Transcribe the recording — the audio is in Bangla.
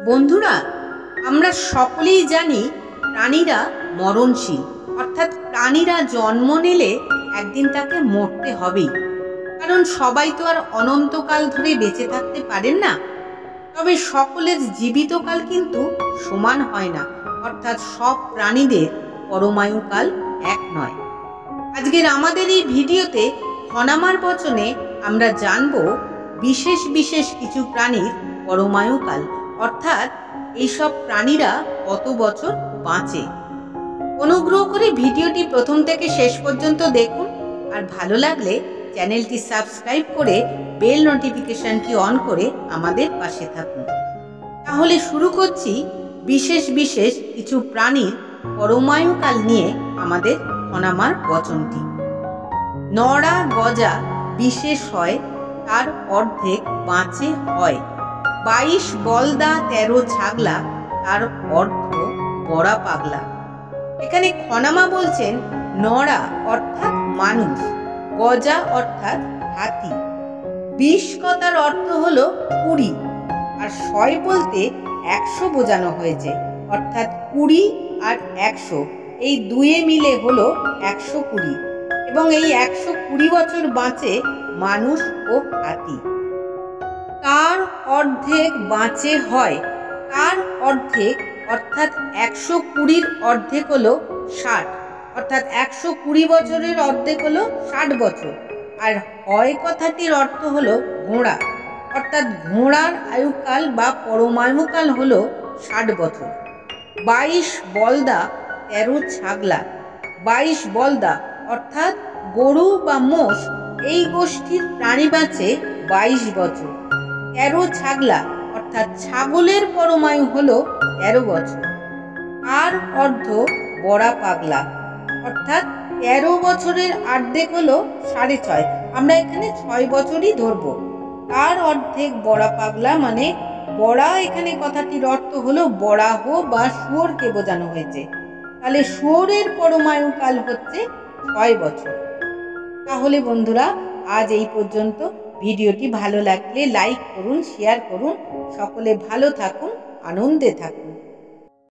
বন্ধুরা, আমরা সকলেই জানি প্রাণীরা মরণশীল, অর্থাৎ প্রাণীরা জন্ম নিলে একদিন তাকে মরতে হবেই। কারণ সবাই তো আর অনন্তকাল ধরে বেঁচে থাকতে পারেন না। তবে সকলের জীবিতকাল কিন্তু সমান হয় না, অর্থাৎ সব প্রাণীদের পরমায়ুকাল এক নয়। আজকের আমাদের এই ভিডিওতে হনামার বচনে আমরা জানব বিশেষ বিশেষ কিছু প্রাণীর পরমায়ুকাল, অর্থাৎ এইসব প্রাণীরা কত বছর বাঁচে। অনুগ্রহ করে ভিডিওটি প্রথম থেকে শেষ পর্যন্ত দেখুন, আর ভালো লাগলে চ্যানেলটি সাবস্ক্রাইব করে বেল নোটিফিকেশনটি অন করে আমাদের পাশে থাকুন। তাহলে শুরু করছি বিশেষ বিশেষ কিছু প্রাণীর পরমায়ুকাল নিয়ে আমাদের হনামার বচনটি। নড়া গজা বিশেষ হয়, তার অর্ধেক বাঁচে হয়। 22 বলদা 13 ছাগলা, তার অর্ধ বড়া পাগলা। এখানে খনামা বলছেন নড়া অর্থাৎ মানুষ, গজা অর্থাৎ হাতি, 20 কথার অর্থ হলো 20, আর 100 বলতে 100 বোঝানো হয়েছে, অর্থাৎ 20 আর 100 এই দুয়ে মিলে হলো 120, এবং এই 120 বছর বাঁচে মানুষ ও হাতি। তার অর্ধেক বাঁচে হয়, তার অর্ধেক অর্থাৎ 120-র অর্ধেক হলো 60, অর্থাৎ 120 বছরের অর্ধেক হলো 60 বছর। আর হয় কথাটির অর্থ হলো ঘোড়া, অর্থাৎ ঘোড়ার আয়ুকাল বা পরমায়ুকাল হলো 60 বছর। 22 বলদা 13 ছাগলা, 22 বলদা অর্থাৎ গরু বা মোষ, এই গোষ্ঠীর প্রাণী বাঁচে 22 বছর। 13 ছাগলা অর্থাৎ ছাগলের পরমায়ু হলো 13 বছর। আর অর্ধ বড়া পাগলা, অর্থাৎ 13 বছরের অর্ধেক হলো 6.5, আমরা এখানে 6 বছরই ধরবো। তার অর্ধেক বড়া পাগলা মানে বড়া, এখানে কথাটির অর্থ হলো বরাহ বা শুয়োরকে বোঝানো হয়েছে। তাহলে শুয়োরের পরমায়ুকাল হচ্ছে 6 বছর। তাহলে বন্ধুরা, আজ এই পর্যন্ত। ভিডিওটি ভালো লাগলে লাইক করুন, শেয়ার করুন। সকলে ভালো থাকুন, আনন্দে থাকুন।